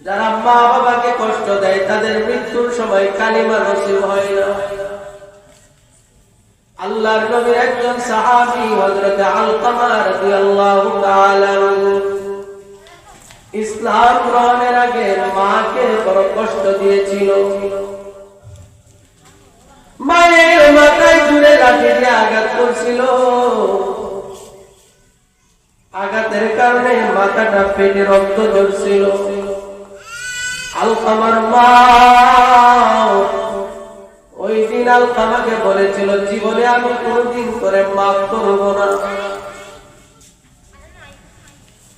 যারা মা বাবাকে কষ্ট দেয় তাদের মৃত্যুর সময় কালিমা নসিব হয় না। আল্লাহর নবীর একজন সাহাবী হযরত আলকামা রাদিয়াল্লাহু তাআলা ইসলাম গ্রহণের আগে মাকে বড় কষ্ট দিয়েছিল। মায়ের মাথায় জুড়ে লাঠি দিয়ে আঘাত করছিল। আঘাতের কারণে মাথাটা ফেটে রক্ত ঝরছিল। আলকামার মা ওই দিন আলকামাকে বলেছিল, জীবনে আমি কোনদিন করে মাফ করবো না।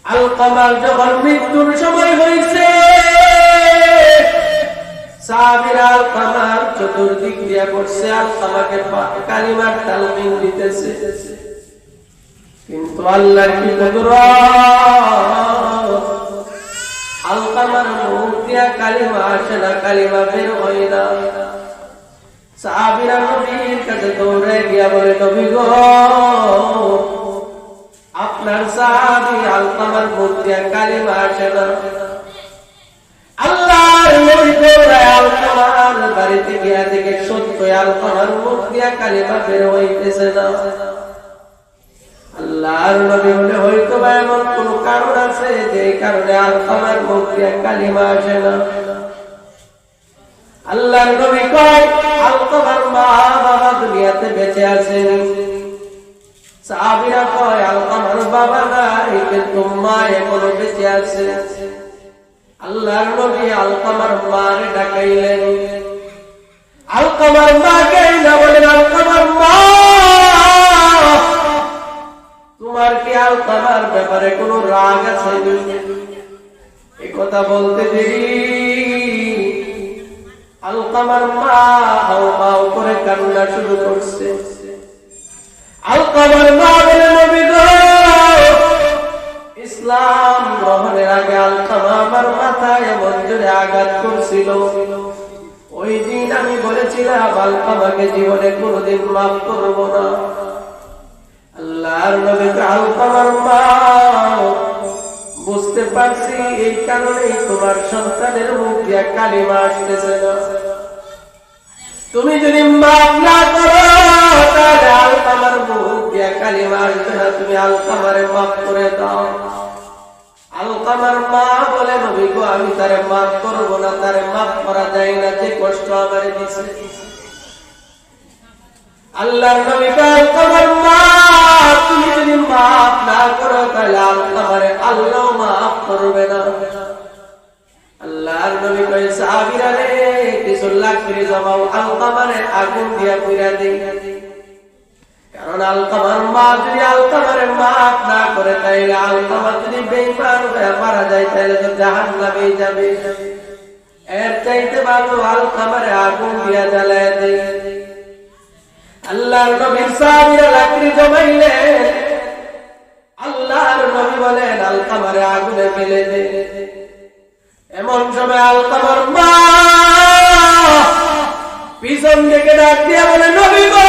আলকামার যখন মৃত্যুর সময় হয়েছে, সাহাবীরা আলকামার চতুর্দিক দিয়ে পড়ছে, আলকামাকে কালিমার তালকিন দিতেছে। কিন্তু আল্লাহর কি কুদরত, আলকামার মুখ দিয়া কালিমা আসে না, কালিমা বের হয় না। সাহাবীরা নবীর কাছে দৌড়ে গিয়া বলে, নবী গো, আপনার সাহাবী আলকামার মুখ দিয়া কালিমা আসে না। আল্লাহর নবী দৌড়ায় আলকামার বাড়িতে গিয়া দেখে সত্যই আলকামার মুখ দিয়া কালিমা বের হইতেছে না। আল্লাহর নবী বলে, হয়তো বা এমন কোন কারণ আছে যে কারণে আলকামার মুখ দিয়া কালিমা আসে না। আল্লাহর নবী কয়, আলকামার মা বাবা দুনিয়াতে বেঁচে আছেন। সাহাবীরা কয়, আলকামার বাবা নাই কিন্তু মা এখনো বেঁচে আছে। আল্লাহর নবী আলকামার মারে ডাকাইলেন। আলকামার মাকে না বলেন, আলকামার মা, তোমার কি আলকামার ব্যাপারে কোনো রাগ আছে? এই কথা বলতে দেরি আলকামার মা হাও মাও করে কান্না শুরু করছে। আলকামার মা বলে, নবী গো, ইসলাম গ্রহণের আগে আলকামা আমার মাথায় এমন জোরে আঘাত করছিল। ওই দিন আমি বলেছিলাম আলকামাকে জীবনে কোনোদিন মাফ করব না। আল্লাহর নবী আলকামার মা, বুঝতে পারছি এই কারণেই তোমার সন্তানের মুখ দিয়া কালিমা আসতেছে না। তুমি যদি মাফ না করো তাহলে আলকামার মুখ দিয়া কালিমা আসবে না। তুমি আলকামারে মাফ করে দাও। আলকামার মা বলে, নবী গো, আমি তারে মাফ করবো না, তারে মাফ করা যায় না, যে কষ্ট আমারে দিছে। আল্লাহর নবী আলকামার মা, তুমি যদি মাফ না করো তাহলে আলকামারে আল্লাহ মাফ করবে না। আল্লাহর নবী কয়, সাহাবীরা রে, কিছু লাকড়ি জমাও, আলকামারে আগুন দিয়া পুড়িয়ে দেই। কারণ আলকামার মা যদি আলকামারে মাফ না করে তাইলে আলকামা যদি বেঈমান হয়ে মারা যায় তাহলে তো জাহান্নামে যাবে। এর চাইতে ভালো আলকামারে আগুন দিয়া জ্বালায় দেই। আল্লাহর নবীর সাহাবীরা লাকড়ি জমাইলেন। আল্লাহর নবী বলেন, আলকামারে আগুনে ফেলে দে। এমন সময় আলকামার মা পিছন থেকে ডাক দিয়া বলে, নবী গো,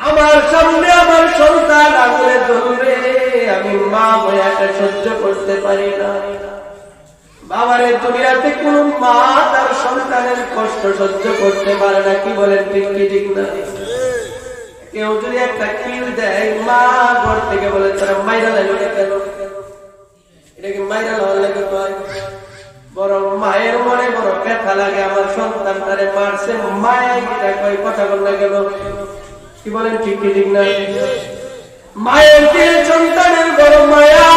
আমার সামনে আমার সন্তান আগুনে জ্বলবে, আমি মা হয়ে এটা সহ্য করতে পারি না। বাবারে, দুনিয়াতে কোন মা তার সন্তানের কষ্ট সহ্য করতে পারে না। কি বলেন, ঠিক কি ঠিক না? কেউ যদি একটা কিল দেয়, মা ঘর থেকে বলে, তারা মাইরা লাগবে কেন? এটা কি মাইরা হওয়ার লাগে? বড় মায়ের মনে বড় ব্যথা লাগে, আমার সন্তান তারে মারছে, মায়ের কথা বললে গেল। কি বলেন, ঠিক কি ঠিক না? মায়ের দিল সন্তানের বড় মায়া।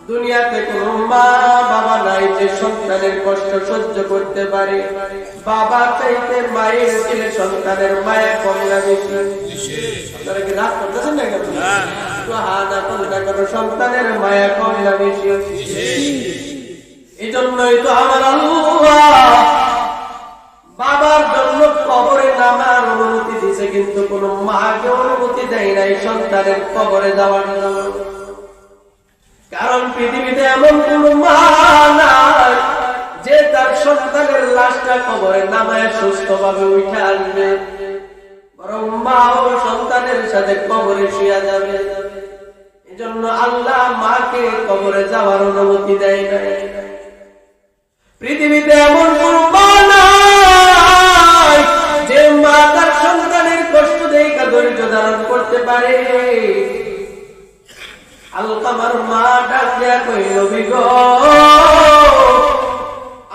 দুনিয়াতে কোন মা বাবা নাই যে সন্তানের কষ্ট সহ্য করতে পারে। বাবা চাইতে মায়ের দিলে সন্তানের মায়া কম লাগে। আপনারা কি রাগ করতেছেন না কেন? সন্তানের মায়া কম লাগে। এই জন্যই তো আমার আল্লাহ বাবার জন্য কবরে নামার অনুমতি দিছে, কিন্তু কোন মাকে অনুমতি দেয় নাই সন্তানের কবরে যাওয়ার জন্য। কারণ পৃথিবীতে এমন কোন মা নাই যে তার সন্তানের লাশটা কবরে নামায় সুস্থভাবে উঠে আসবে, বরং মা ও সন্তানের সাথে কবরে শুয়ে যাবে। এজন্য আল্লাহ মাকে কবরে যাওয়ার অনুমতি দেয় না। পৃথিবীতে এমন কোন মা নাই যে মা তার সন্তানের কষ্ট দেখে ধৈর্য ধারণ করতে পারে। আলকামার মা ডাক দেয়া কইল, নবী গো,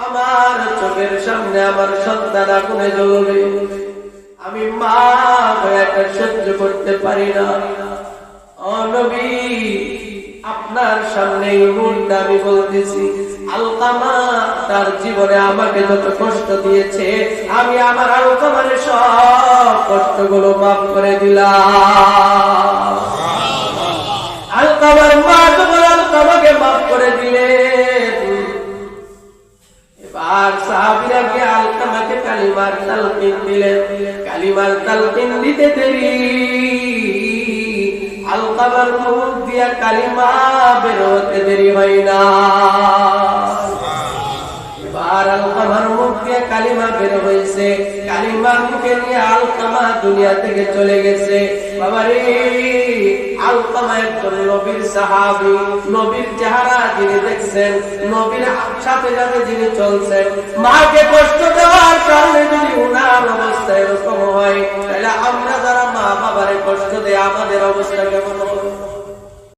আমার চোখের সামনে আমার সন্তান আগুনে জ্বলবে, আমি মা এটা সহ্য করতে পারি না। ও নবী, আপনার সামনে এই মুহূর্তে আমি বলতেছি, আলকামা তার জীবনে আমাকে যত কষ্ট দিয়েছে, আমি আমার আলকামার সব কষ্টগুলো মাফ করে দিলাম। আলকামার মা যখন আলকামাকে মাফ করে দিলেন, এবার সাহাবীরা গিয়ে আলকামাকে কালিমার তালকিন দিলেন। কালিমার তালকিন দিতে দেরি, আলকামার মুখ দিয়া কালিমা বের হতে দেরি হয় না। এবার আলকামার মুখ দিয়া কালিমা বের হয়েছে, কালিমা মুখে নিয়ে আলকামা দুনিয়া থেকে চলে গেছে। বাবারে, আলকামা একজন নবীর সাহাবী, নবীর চেহারা যিনি দেখছেন, নবীর সাথে সাথে যিনি চলছেন, মাকে কষ্ট দেওয়ার কারণে যদি উনার অবস্থা এরকম হয়, তাহলে আমরা যারা মা বাবারে কষ্ট দেয় আমাদের অবস্থা কেমন